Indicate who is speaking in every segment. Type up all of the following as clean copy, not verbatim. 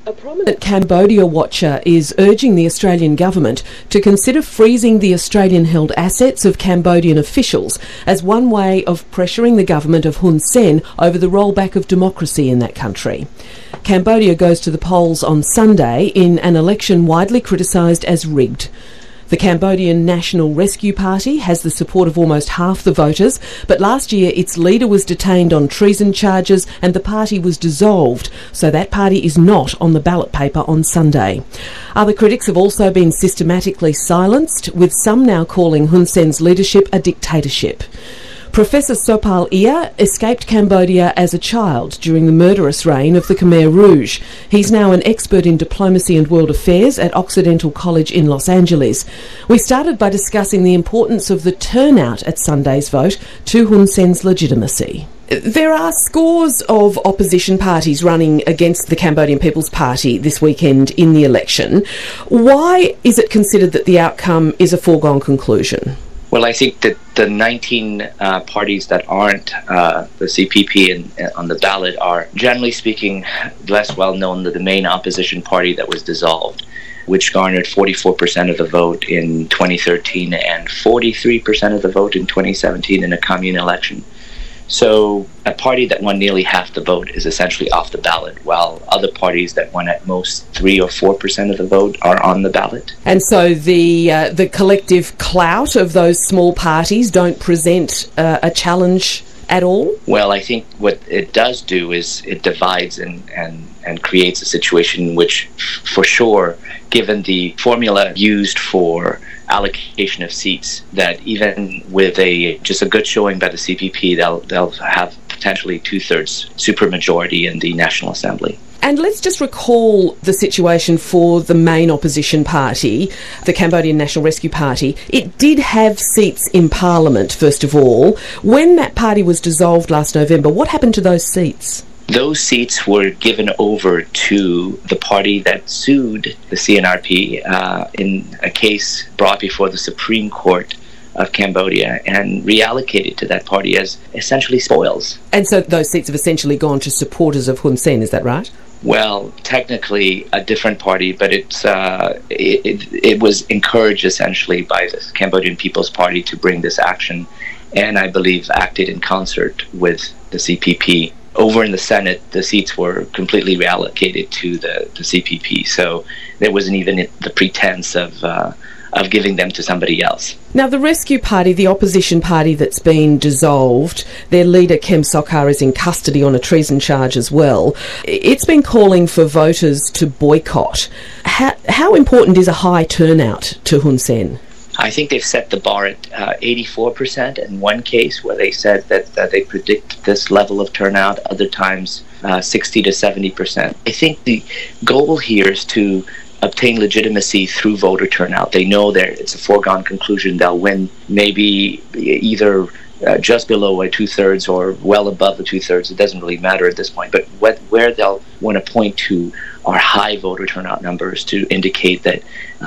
Speaker 1: A prominent Cambodia watcher is urging the Australian government to consider freezing the Australian-held assets of Cambodian officials as one way of pressuring the government of Hun Sen over the rollback of democracy in that country. Cambodia goes to the polls on Sunday in an election widely criticised as rigged. The Cambodian National Rescue Party has the support of almost half the voters, but last year its leader was detained on treason charges and the party was dissolved, so that party is not on the ballot paper on Sunday. Other critics have also been systematically silenced, with some now calling Hun Sen's leadership a dictatorship. Professor Sophal escaped Cambodia as a child during the murderous reign of the Khmer Rouge. He's now an expert in diplomacy and world affairs at Occidental College in Los Angeles. We started by discussing the importance of the turnout at Sunday's vote to Hun Sen's legitimacy. There are scores of opposition parties running against the Cambodian People's Party this weekend in the election. Why is it considered that the outcome is a foregone conclusion?
Speaker 2: Well, I think that the 19 parties that aren't the CPP on the ballot are, generally speaking, less well known than the main opposition party that was dissolved, which garnered 44% of the vote in 2013 and 43% of the vote in 2017 in a commune election. So a party that won nearly half the vote is essentially off the ballot, while other parties that won at most 3 or 4% of the vote are on the ballot.
Speaker 1: And so the collective clout of those small parties don't present a challenge at all?
Speaker 2: Well, I think what it does do is it divides and creates a situation in which, for sure, given the formula used for allocation of seats, that even with just a good showing by the CPP, they'll have potentially 2/3 supermajority in the National Assembly.
Speaker 1: And let's just recall the situation for the main opposition party, the Cambodian National Rescue Party. It did have seats in Parliament, first of all. When that party was dissolved last November, what happened to those seats?
Speaker 2: Those seats were given over to the party that sued the CNRP in a case brought before the Supreme Court of Cambodia and reallocated to that party as essentially spoils.
Speaker 1: And so those seats have essentially gone to supporters of Hun Sen, is that right?
Speaker 2: Well, technically a different party, but it was encouraged essentially by the Cambodian People's Party to bring this action, and I believe acted in concert with the CPP. Over in the Senate, the seats were completely reallocated to the CPP, so there wasn't even the pretense of giving them to somebody else.
Speaker 1: Now, the Rescue Party, the opposition party that's been dissolved, their leader, Kem Sokha, is in custody on a treason charge as well. It's been calling for voters to boycott. How important is a high turnout to Hun Sen?
Speaker 2: I think they've set the bar at 84% in one case where they said that they predict this level of turnout, other times 60 to 70%. I think the goal here is to obtain legitimacy through voter turnout. They know that it's a foregone conclusion they'll win maybe either just below a 2/3 or well above the 2/3. It doesn't really matter at this point, but where they'll want to point to are high voter turnout numbers to indicate that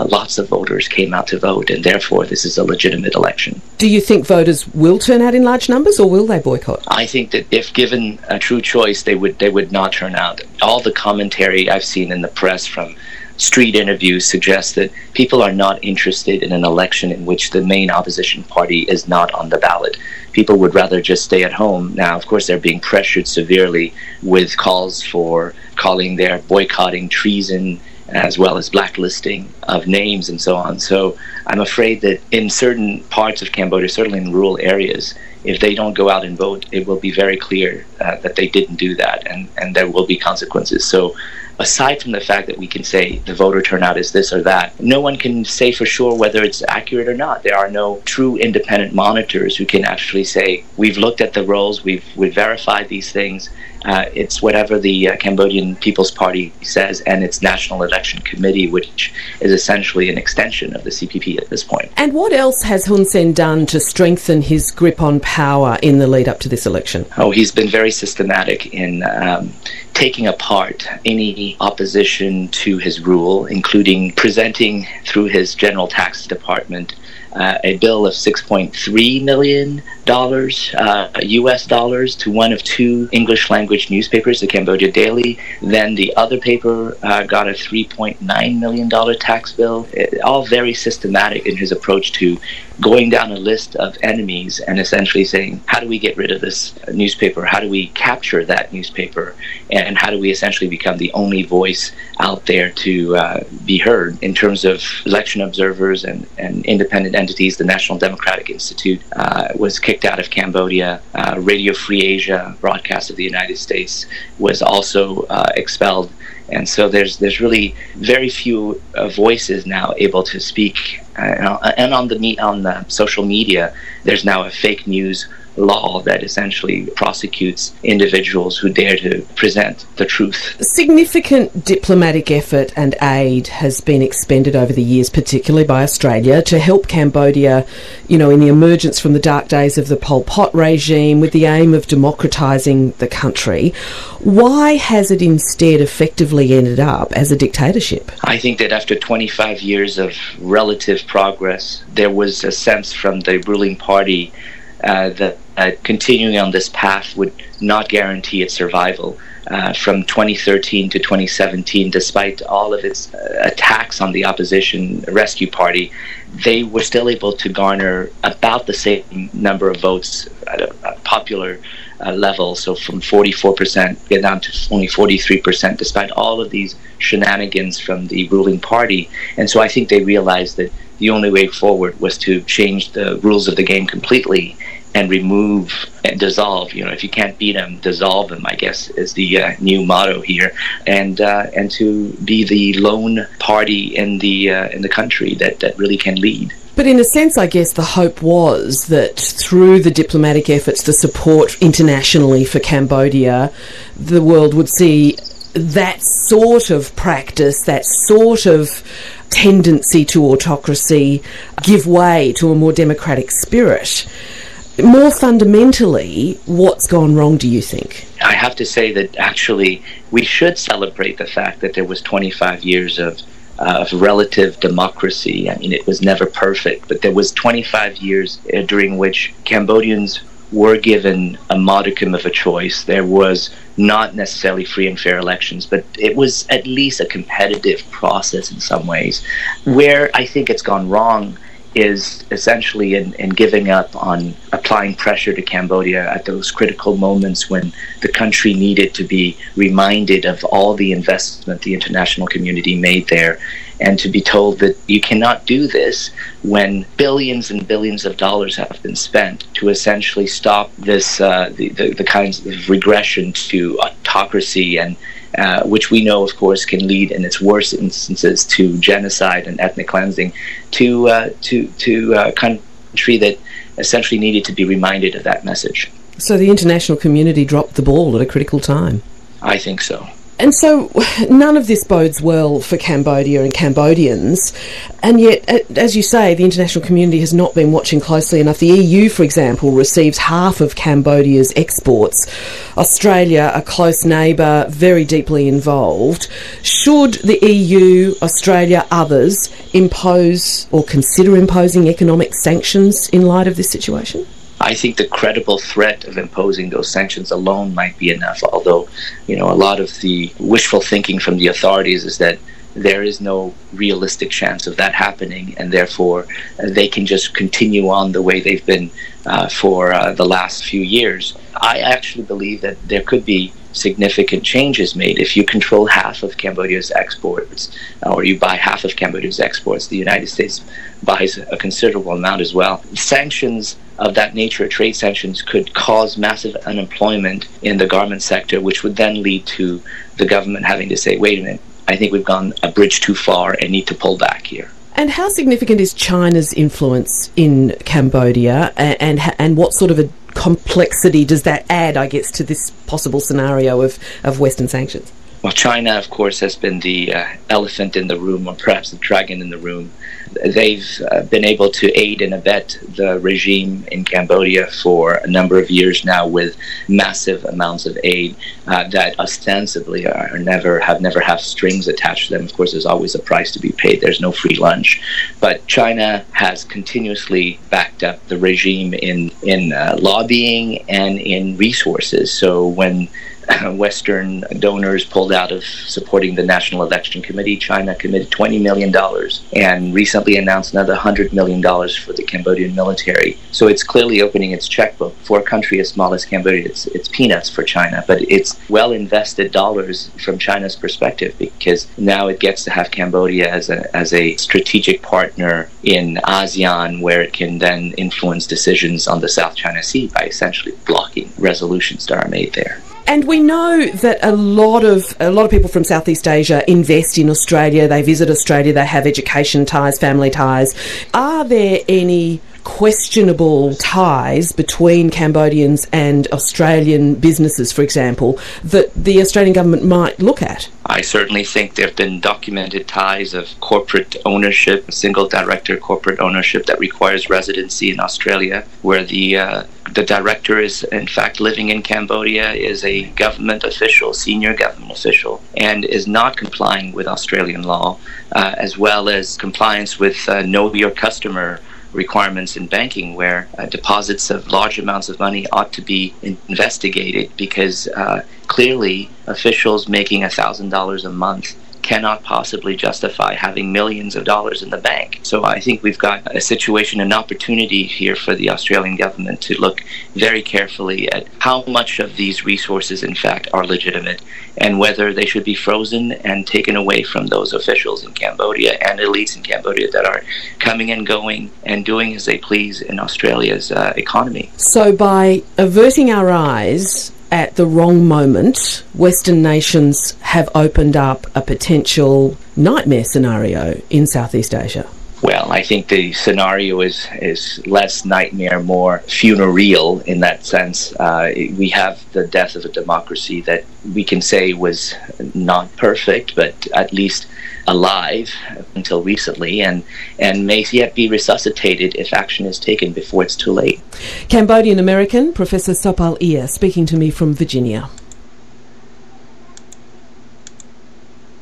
Speaker 2: lots of voters came out to vote, and therefore this is a legitimate election.
Speaker 1: Do you think voters will turn out in large numbers, or will they boycott?
Speaker 2: I think that if given a true choice, they would not turn out. All the commentary I've seen in the press from street interviews suggests that people are not interested in an election in which the main opposition party is not on the ballot. People would rather just stay at home. Now, of course, they're being pressured severely with calls for calling their boycotting treason, as well as blacklisting of names and so on. So I'm afraid that in certain parts of Cambodia, certainly in rural areas, if they don't go out and vote, it will be very clear that they didn't do that, and there will be consequences. So aside from the fact that we can say the voter turnout is this or that, no one can say for sure whether it's accurate or not. There are no true independent monitors who can actually say, we've looked at the rolls, we've verified these things. It's whatever the Cambodian People's Party says and its National Election Committee, which is essentially an extension of the CPP at this point.
Speaker 1: And what else has Hun Sen done to strengthen his grip on power in the lead up to this election?
Speaker 2: Oh, he's been very systematic in taking apart any opposition to his rule, including presenting through his General Tax Department a bill of $6.3 million US dollars to one of two English language newspapers, the Cambodia Daily. Then the other paper got a $3.9 million tax bill. All very systematic in his approach to going down a list of enemies and essentially saying, how do we get rid of this newspaper? How do we capture that newspaper? And how do we essentially become the only voice out there to be heard? In terms of election observers and independent entities, the National Democratic Institute was kicked out of Cambodia. Radio Free Asia, broadcast of the United States, was also expelled. And so there's really very few voices now able to speak. And on the social media, there's now a fake news law that essentially prosecutes individuals who dare to present the truth.
Speaker 1: Significant diplomatic effort and aid has been expended over the years, particularly by Australia, to help Cambodia, in the emergence from the dark days of the Pol Pot regime with the aim of democratising the country. Why has it instead effectively ended up as a dictatorship?
Speaker 2: I think that after 25 years of relative progress, there was a sense from the ruling party that continuing on this path would not guarantee its survival. From 2013 to 2017, despite all of its attacks on the opposition rescue party, they were still able to garner about the same number of votes at a popular level. So from 44% get down to only 43%, despite all of these shenanigans from the ruling party. And so I think they realized that the only way forward was to change the rules of the game completely and remove and dissolve. If you can't beat them, dissolve them, I guess, is the new motto here, and to be the lone party in the country that really can lead.
Speaker 1: But in a sense, I guess the hope was that through the diplomatic efforts, the support internationally for Cambodia, the world would see that sort of practice, that sort of tendency to autocracy give way to a more democratic spirit. More fundamentally, what's gone wrong, do you think?
Speaker 2: I have to say that actually we should celebrate the fact that there was 25 years of relative democracy. I mean, it was never perfect, but there was 25 years during which Cambodians were given a modicum of a choice. There was not necessarily free and fair elections, but it was at least a competitive process in some ways. Where I think it's gone wrong is essentially in giving up on applying pressure to Cambodia at those critical moments when the country needed to be reminded of all the investment the international community made there, and to be told that you cannot do this when billions and billions of dollars have been spent to essentially stop this the kinds of regression to autocracy and which we know, of course, can lead in its worst instances to genocide and ethnic cleansing, to a country that essentially needed to be reminded of that message.
Speaker 1: So the international community dropped the ball at a critical time?
Speaker 2: I think so.
Speaker 1: And so none of this bodes well for Cambodia and Cambodians, and yet, as you say, the international community has not been watching closely enough. The EU, for example, receives half of Cambodia's exports. Australia, a close neighbour, very deeply involved. Should the EU, Australia, others impose or consider imposing economic sanctions in light of this situation?
Speaker 2: I think the credible threat of imposing those sanctions alone might be enough, although, a lot of the wishful thinking from the authorities is that there is no realistic chance of that happening, and therefore they can just continue on the way they've been for the last few years. I actually believe that there could be significant changes made. If you control half of Cambodia's exports, or you buy half of Cambodia's exports, the United States buys a considerable amount as well. Sanctions of that nature, trade sanctions, could cause massive unemployment in the garment sector, which would then lead to the government having to say, wait a minute, I think we've gone a bridge too far and need to pull back here.
Speaker 1: And how significant is China's influence in Cambodia, and what sort of a complexity does that add, I guess, to this possible scenario of Western sanctions?
Speaker 2: Well, China, of course, has been the elephant in the room, or perhaps the dragon in the room. They've been able to aid and abet the regime in Cambodia for a number of years now with massive amounts of aid that ostensibly never have strings attached to them. Of course, there's always a price to be paid. There's no free lunch. But China has continuously backed up the regime in lobbying and in resources. So when Western donors pulled out of supporting the National Election Committee, China committed $20 million and recently announced another $100 million for the Cambodian military. So it's clearly opening its checkbook. For a country as small as Cambodia, it's peanuts for China, but it's well invested dollars from China's perspective, because now it gets to have Cambodia as a strategic partner in ASEAN, where it can then influence decisions on the South China Sea by essentially blocking resolutions that are made there.
Speaker 1: And we know that a lot of people from Southeast Asia invest in Australia. They visit Australia. They have education ties, family ties. Are there any questionable ties between Cambodians and Australian businesses, for example, that the Australian government might look at?
Speaker 2: I certainly think there have been documented ties of corporate ownership, single director corporate ownership that requires residency in Australia, where the director is in fact living in Cambodia, is a government official, senior government official, and is not complying with Australian law, as well as compliance with know your customer requirements in banking, where deposits of large amounts of money ought to be investigated, because clearly officials making $1,000 a month cannot possibly justify having millions of dollars in the bank. So I think we've got a situation, an opportunity here for the Australian government to look very carefully at how much of these resources in fact are legitimate, and whether they should be frozen and taken away from those officials in Cambodia and elites in Cambodia that are coming and going and doing as they please in Australia's economy.
Speaker 1: So by averting our eyes at the wrong moment, Western nations have opened up a potential nightmare scenario in Southeast Asia.
Speaker 2: Well, I think the scenario is less nightmare, more funereal in that sense. We have the death of a democracy that we can say was not perfect, but at least alive until recently, and may yet be resuscitated if action is taken before it's too late.
Speaker 1: Cambodian American Professor Sophal speaking to me from Virginia.